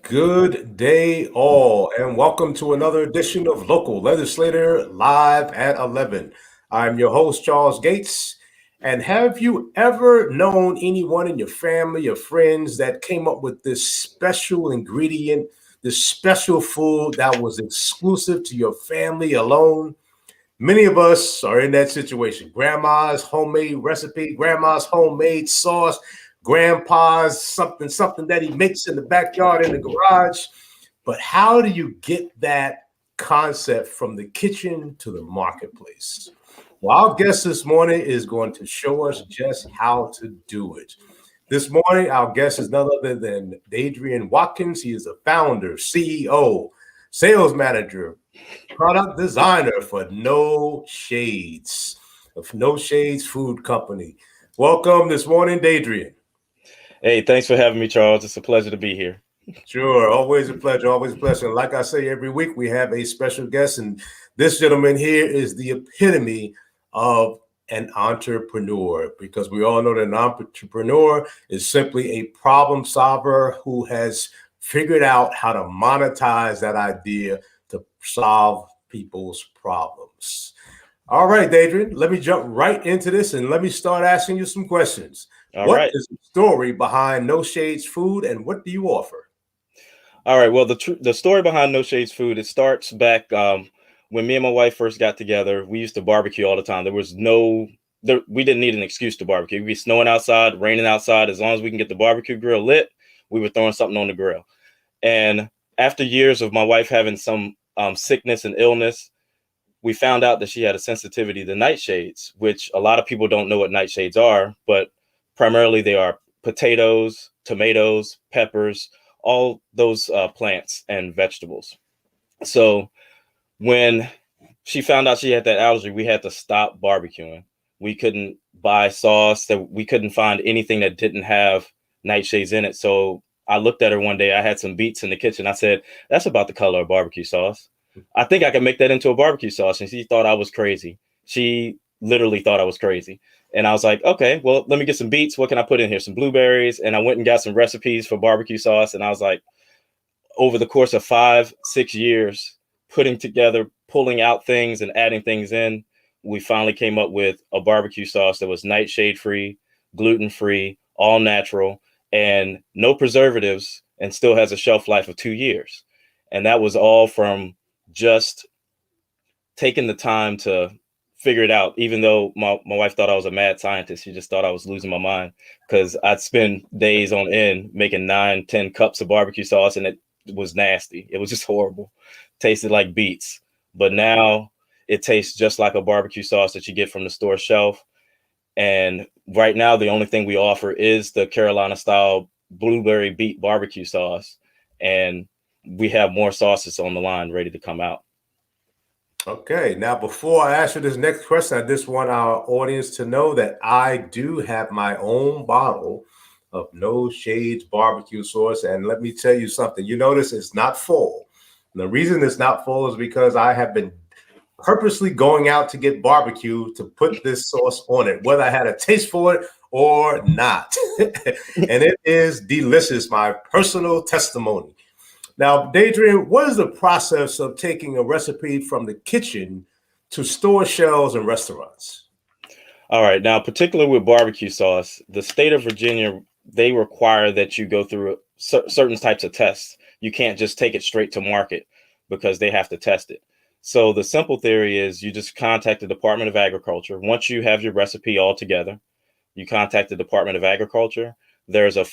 Good day, all, and welcome to another edition of Local Legislator Live at 11. I'm your host, Charles Gates. And have you ever known anyone in your family or friends that came up with this special ingredient, this special food that was exclusive to your family alone? Many of us are in that situation. Grandma's homemade recipe, grandma's homemade sauce, grandpa's something that he makes in the backyard in the garage. But how do you get that concept from the kitchen to the marketplace? Well, our guest this morning is going to show us just how to do it. This morning, our guest is none other than Dadrian Watkins. He is a founder, CEO, sales manager, product designer for No Shades, of No Shades Food Company. Welcome this morning, Adrian. Hey, thanks for having me, Charles. It's a pleasure to be here. Sure, always a pleasure, always a pleasure. And like I say every week, we have a special guest, and this gentleman here is the epitome of an entrepreneur, because we all know that an entrepreneur is simply a problem solver who has figured out how to monetize that idea to solve people's problems. All right, Adrian, let me jump right into this and let me start asking you some questions. All What right. is the story behind No Shades Food, and what do you offer? All right. Well, the story behind No Shades Food, it starts back when me and my wife first got together. We used to barbecue all the time. We didn't need an excuse to barbecue. We'd be snowing outside, raining outside. As long as we can get the barbecue grill lit, we were throwing something on the grill. And after years of my wife having some sickness and illness, we found out that she had a sensitivity to nightshades, which a lot of people don't know what nightshades are, but primarily they are potatoes, tomatoes, peppers, all those plants and vegetables. So when she found out she had that allergy, we had to stop barbecuing. We couldn't buy sauce, that we couldn't find anything that didn't have nightshades in it. So I looked at her one day. I had some beets in the kitchen. I said, "That's about the color of barbecue sauce. I think I can make that into a barbecue sauce." And she thought I was crazy. She literally thought I was crazy. And I was like, "Okay, well, let me get some beets. What can I put in here? Some blueberries." And I went and got some recipes for barbecue sauce. And I was like, over the course of 5, 6 years, pulling out things and adding things in, we finally came up with a barbecue sauce that was nightshade free, gluten free, all natural, and no preservatives, and still has a shelf life of 2 years. And that was all from just taking the time to figure it out. Even though my wife thought I was a mad scientist, she just thought I was losing my mind, because I'd spend days on end making 9, 10 cups of barbecue sauce, and it was nasty. It was just horrible. Tasted like beets. But now it tastes just like a barbecue sauce that you get from the store shelf. And right now, the only thing we offer is the Carolina style blueberry beet barbecue sauce. And we have more sauces on the line ready to come out. Okay, now before I ask you this next question, I just want our audience to know that I do have my own bottle of No Shades barbecue sauce. And let me tell you something, you notice it's not full. And the reason it's not full is because I have been purposely going out to get barbecue to put this sauce on it, whether I had a taste for it or not. And it is delicious, my personal testimony. Now, Dadrian, what is the process of taking a recipe from the kitchen to store shelves in restaurants? All right. Now, particularly with barbecue sauce, the state of Virginia, they require that you go through certain types of tests. You can't just take it straight to market because they have to test it. So the simple theory is you just contact the Department of Agriculture. Once you have your recipe all together, you contact the Department of Agriculture. There's a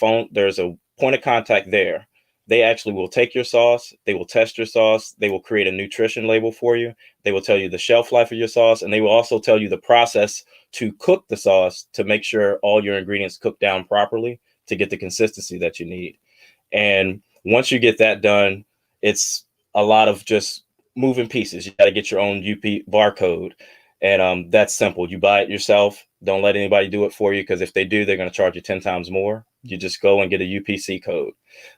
point of contact there. They actually will take your sauce, they will test your sauce, they will create a nutrition label for you. They will tell you the shelf life of your sauce, and they will also tell you the process to cook the sauce to make sure all your ingredients cook down properly to get the consistency that you need. And once you get that done, it's a lot of just moving pieces. You got to get your own UP barcode. And that's simple. You buy it yourself. Don't let anybody do it for you, because if they do, they're going to charge you 10 times more. You just go and get a UPC code.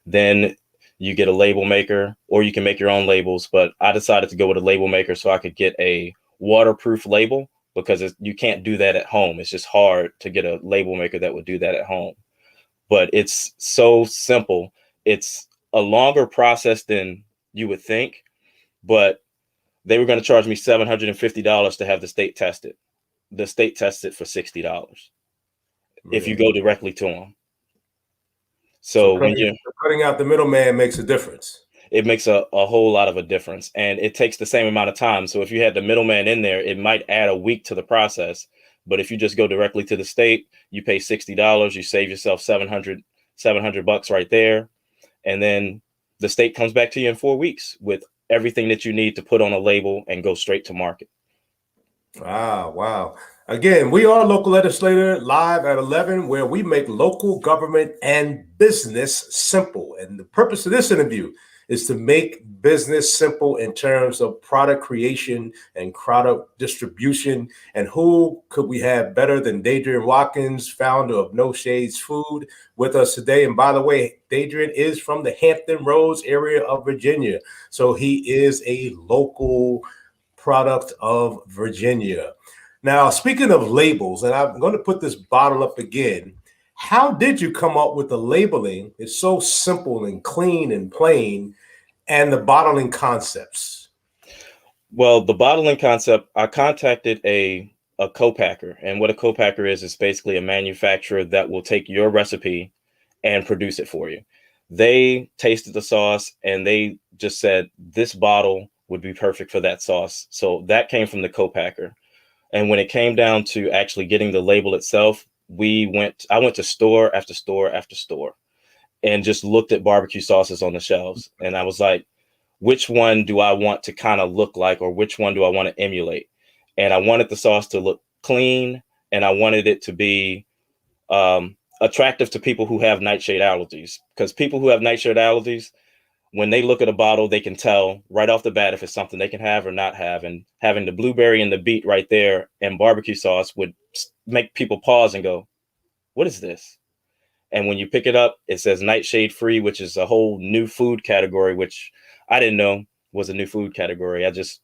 Then you get a label maker, or you can make your own labels. But I decided to go with a label maker so I could get a waterproof label, because you can't do that at home. It's just hard to get a label maker that would do that at home. But it's so simple. It's a longer process than you would think, but they were going to charge me $750 to have the state test it. The state tests it for $60 if you Really? go directly to them. So So when you're cutting out the middleman makes a difference. it makes a whole lot of a difference, and it takes the same amount of time. So if you had the middleman in there, it might add a week to the process. But if you just go directly to the state, you pay $60, you save yourself 700 bucks right there. And then the state comes back to you in 4 weeks with everything that you need to put on a label and go straight to market. Wow. Again, we are Local Legislator live at 11, where we make local government and business simple. And the purpose of this interview is to make business simple in terms of product creation and product distribution. And who could we have better than Dadrian Watkins, founder of Nighshade Food, with us today? And by the way, Dadrian is from the Hampton Roads area of Virginia. So he is a local product of Virginia. Now, speaking of labels, and I'm going to put this bottle up again. How did you come up with the labeling? It's so simple and clean and plain, and the bottling concepts. Well, the bottling concept, I contacted a co-packer, and what a co-packer is basically a manufacturer that will take your recipe and produce it for you. They tasted the sauce and they just said this bottle would be perfect for that sauce. So that came from the co-packer. And when it came down to actually getting the label itself, I went to store after store after store and just looked at barbecue sauces on the shelves. And I was like, which one do I want to kind of look like, or which one do I want to emulate? And I wanted the sauce to look clean, and I wanted it to be attractive to people who have nightshade allergies, because people who have nightshade allergies, when they look at a bottle, they can tell right off the bat if it's something they can have or not have. And having the blueberry and the beet right there and barbecue sauce would make people pause and go, what is this? And when you pick it up, it says nightshade free, which is a whole new food category, which I didn't know was a new food category. I just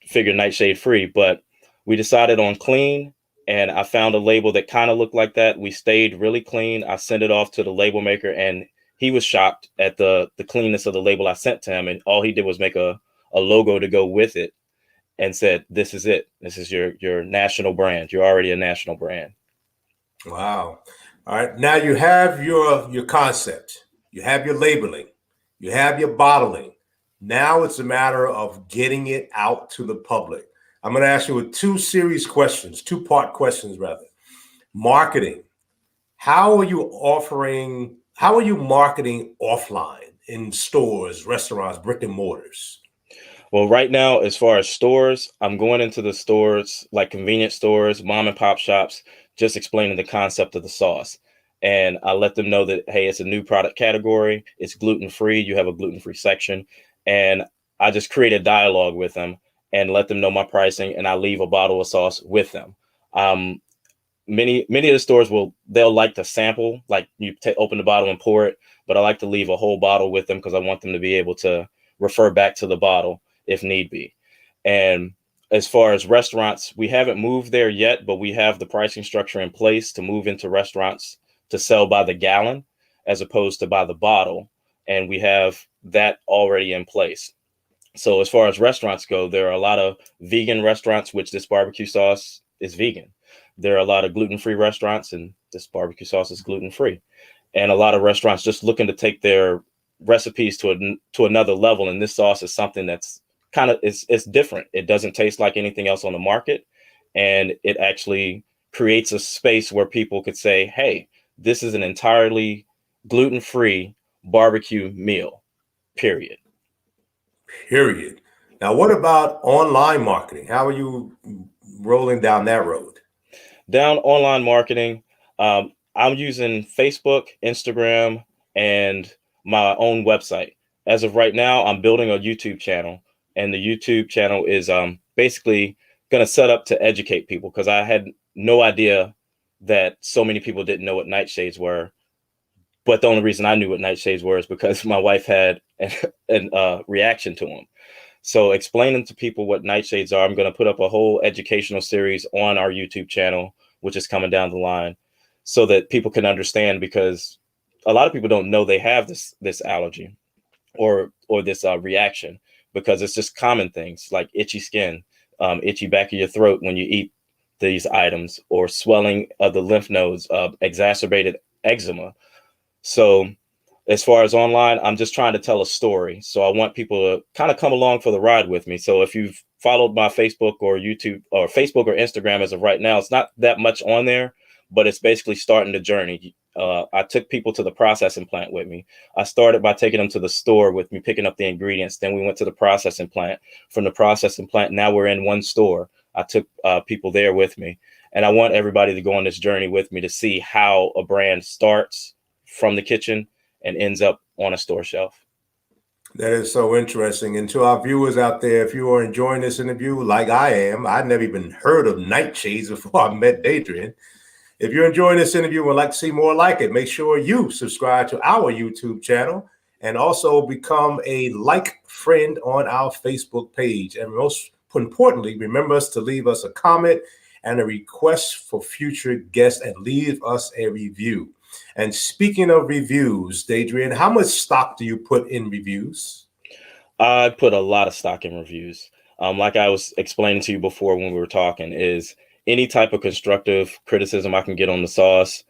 figured nightshade free, but we decided on clean, and I found a label that kind of looked like that. We stayed really clean. I sent it off to the label maker, and he was shocked at the cleanness of the label I sent to him. And all he did was make a logo to go with it and said, this is it. This is your national brand. You're already a national brand. Wow. All right. Now you have your concept, you have your labeling, you have your bottling. Now it's a matter of getting it out to the public. I'm going to ask you with two-part questions rather. Marketing. How are you marketing offline in stores, restaurants, brick and mortars? Well, right now, as far as stores, I'm going into the stores, like convenience stores, mom and pop shops, just explaining the concept of the sauce. And I let them know that, hey, it's a new product category. It's gluten-free. You have a gluten-free section. And I just create a dialogue with them and let them know my pricing. And I leave a bottle of sauce with them. Many of the stores they'll like to sample, like you open the bottle and pour it. But I like to leave a whole bottle with them because I want them to be able to refer back to the bottle if need be. And as far as restaurants, we haven't moved there yet, but we have the pricing structure in place to move into restaurants to sell by the gallon as opposed to by the bottle. And we have that already in place. So as far as restaurants go, there are a lot of vegan restaurants, which this barbecue sauce is vegan. There are a lot of gluten-free restaurants, and this barbecue sauce is gluten-free. And a lot of restaurants just looking to take their recipes to another level. And this sauce is something that's it's different. It doesn't taste like anything else on the market. And it actually creates a space where people could say, hey, this is an entirely gluten-free barbecue meal, period. Now, what about online marketing? How are you rolling down that road? Down online marketing, I'm using Facebook, Instagram, and my own website. As of right now, I'm building a YouTube channel. And the YouTube channel is basically going to set up to educate people, because I had no idea that so many people didn't know what nightshades were. But the only reason I knew what nightshades were is because my wife had a reaction to them. So explaining to people what nightshades are, I'm going to put up a whole educational series on our YouTube channel, which is coming down the line, so that people can understand, because a lot of people don't know they have this allergy. or this reaction, because it's just common things like itchy skin, itchy back of your throat when you eat these items, or swelling of the lymph nodes, exacerbated eczema. So as far as online, I'm just trying to tell a story. So I want people to kind of come along for the ride with me. So if you've followed my Facebook or YouTube, or Facebook or Instagram as of right now, it's not that much on there, but it's basically starting the journey. I took people to the processing plant with me. I started by taking them to the store with me, picking up the ingredients. Then we went to the processing plant. From the processing plant, now we're in one store. I took people there with me. And I want everybody to go on this journey with me to see how a brand starts from the kitchen and ends up on a store shelf. That is so interesting. And to our viewers out there, if you are enjoying this interview like I am, I'd never even heard of Nightshades before I met Dadrian. If you're enjoying this interview and would like to see more like it, make sure you subscribe to our YouTube channel and also become a like friend on our Facebook page. And most importantly, remember us to leave us a comment and a request for future guests, and leave us a review. And speaking of reviews, Dadrian, how much stock do you put in reviews? I put a lot of stock in reviews. Like I was explaining to you before when we were talking, is any type of constructive criticism I can get on the sauce,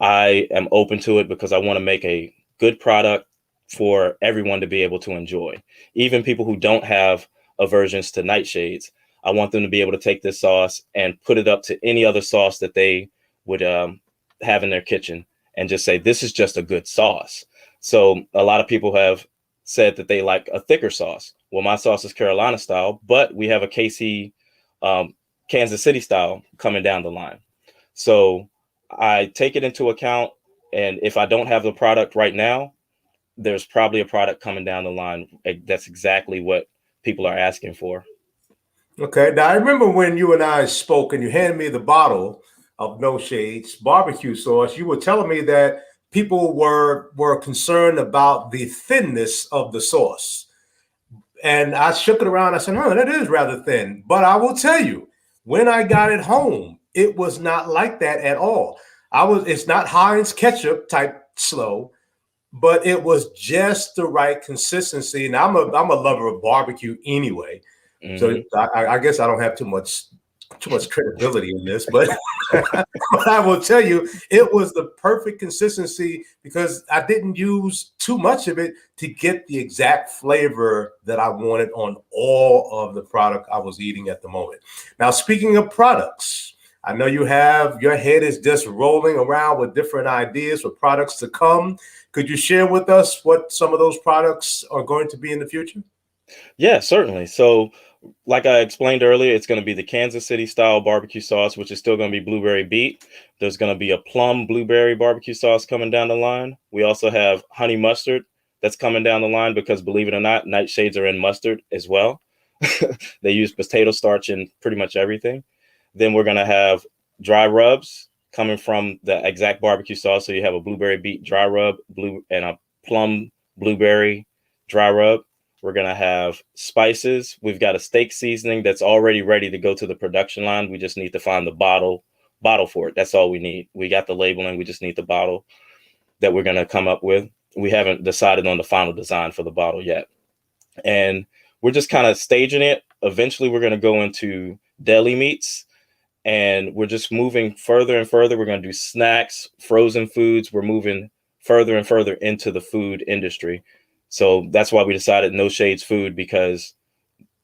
I am open to it, because I want to make a good product for everyone to be able to enjoy. Even people who don't have aversions to nightshades, I want them to be able to take this sauce and put it up to any other sauce that they would have in their kitchen, and just say, this is just a good sauce. So a lot of people have said that they like a thicker sauce. Well, my sauce is Carolina style, but we have a KC, Kansas City style coming down the line. So I take it into account. And if I don't have the product right now, there's probably a product coming down the line that's exactly what people are asking for. Okay. Now, I remember when you and I spoke and you handed me the bottle of No Shades barbecue sauce, you were telling me that people were concerned about the thinness of the sauce. And I shook it around. I said, "Oh, that is rather thin." But I will tell you, when I got it home, it was not like that at all. It's not Heinz ketchup type slow, but it was just the right consistency. And I'm a lover of barbecue anyway. So I guess I don't have too much credibility in this, but, but I will tell you, it was the perfect consistency, because I didn't use too much of it to get the exact flavor that I wanted on all of the product I was eating at the moment. Now, speaking of products, I know your head is just rolling around with different ideas for products to come. Could you share with us what some of those products are going to be in the future? Yeah, certainly. So like I explained earlier, it's going to be the Kansas City style barbecue sauce, which is still going to be blueberry beet. There's going to be a plum blueberry barbecue sauce coming down the line. We also have honey mustard that's coming down the line, because believe it or not, nightshades are in mustard as well. They use potato starch in pretty much everything. Then we're going to have dry rubs coming from the exact barbecue sauce. So you have a blueberry beet dry rub, and a plum blueberry dry rub. We're going to have spices. We've got a steak seasoning that's already ready to go to the production line. We just need to find the bottle for it. That's all we need. We got the labeling. We just need the bottle that we're going to come up with. We haven't decided on the final design for the bottle yet. And we're just kind of staging it. Eventually, we're going to go into deli meats, and we're just moving further and further. We're going to do snacks, frozen foods. We're moving further and further into the food industry. So that's why we decided No Shades Food, because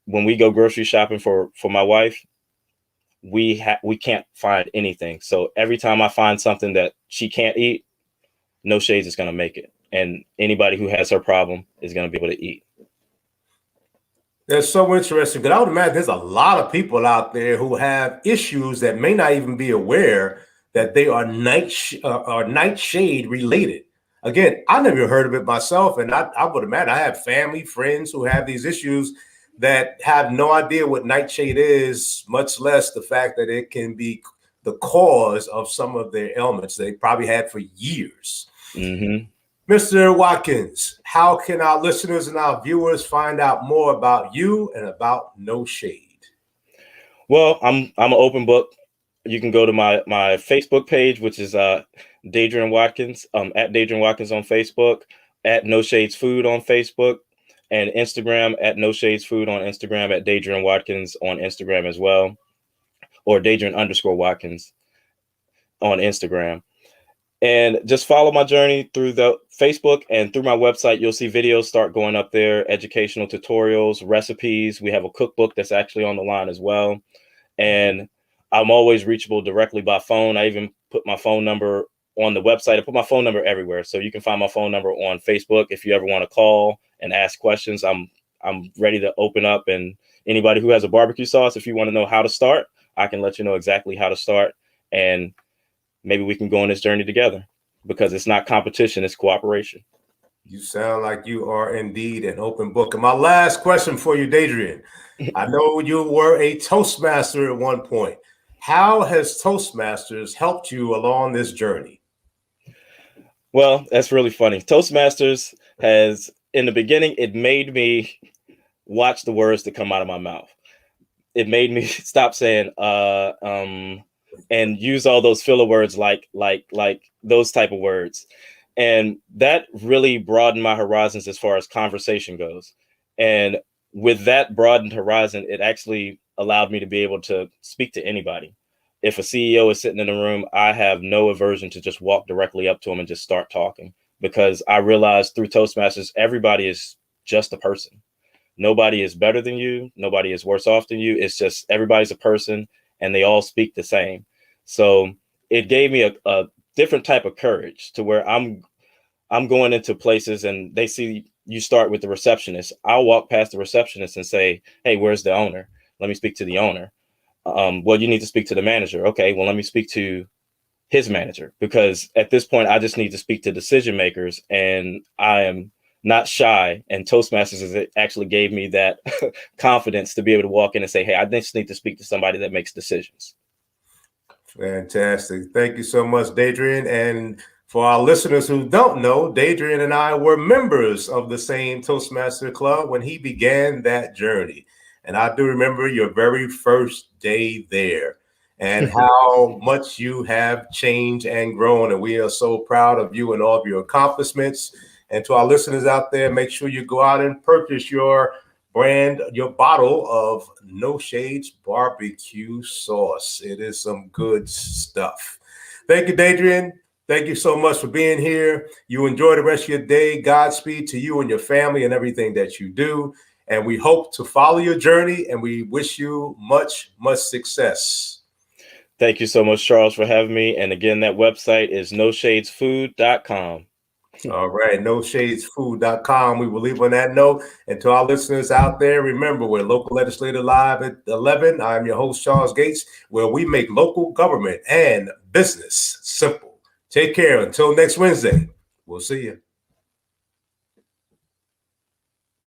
when we go grocery shopping for my wife, we can't find anything. So every time I find something that she can't eat, No Shades is going to make it. And anybody who has her problem is going to be able to eat. That's so interesting, because I would imagine there's a lot of people out there who have issues that may not even be aware that they are nightshade related. Again, I never heard of it myself, and I would imagine I have family, friends who have these issues that have no idea what nightshade is, much less the fact that it can be the cause of some of their ailments they probably had for years. Mr. Watkins, how can our listeners and our viewers find out more about you and about No Shade? Well, I'm an open book. You can go to my Facebook page, which is Dadrian Watkins, at Dadrian Watkins on Facebook. at No Shades Food on Facebook, and Instagram at No Shades Food on Instagram, at Dadrian Watkins on Instagram as well, or Dadrian_Watkins on Instagram. And just follow my journey through the Facebook and through my website. You'll see videos start going up there, educational tutorials, recipes. We have a cookbook that's actually on the line as well. And I'm always reachable directly by phone. I even put my phone number on the website. I put my phone number everywhere. So you can find my phone number on Facebook. If you ever want to call and ask questions, I'm ready to open up. And anybody who has a barbecue sauce, if you want to know how to start, I can let you know exactly how to start. And maybe we can go on this journey together, because it's not competition, it's cooperation. You sound like you are indeed an open book. And my last question for you, Dadrian. I know you were a Toastmaster at one point. How has Toastmasters helped you along this journey? Well, that's really funny. Toastmasters has, in the beginning, it made me watch the words that come out of my mouth. It made me stop saying, and use all those filler words like those type of words. And that really broadened my horizons as far as conversation goes. And with that broadened horizon, it actually allowed me to be able to speak to anybody. If a CEO is sitting in the room, I have no aversion to just walk directly up to them and just start talking, because I realized through Toastmasters, everybody is just a person. Nobody is better than you. Nobody is worse off than you. It's just everybody's a person and they all speak the same. So it gave me a different type of courage to where I'm going into places and they see you start with the receptionist. I'll walk past the receptionist and say, hey, where's the owner? Let me speak to the owner. Well, you need to speak to the manager. Okay, well, let me speak to his manager, because at this point, I just need to speak to decision makers, and I am not shy. And Toastmasters actually gave me that confidence to be able to walk in and say, hey, I just need to speak to somebody that makes decisions. Fantastic. Thank you so much, Dadrian. And for our listeners who don't know, Dadrian and I were members of the same Toastmaster Club when he began that journey. And I do remember your very first day there and how much you have changed and grown. And we are so proud of you and all of your accomplishments. And to our listeners out there, make sure you go out and purchase your bottle of No Shades barbecue sauce. It is some good stuff. Thank you, Dadrian. Thank you so much for being here. You enjoy the rest of your day. Godspeed to you and your family and everything that you do. And we hope to follow your journey, and we wish you much, much success. Thank you so much, Charles, for having me. And again, that website is noshadesfood.com. All right, noshadesfood.com. We will leave on that note. And to our listeners out there, remember, we're Local Legislator Live at 11. I'm your host, Charles Gates, where we make local government and business simple. Take care. Until next Wednesday, we'll see you.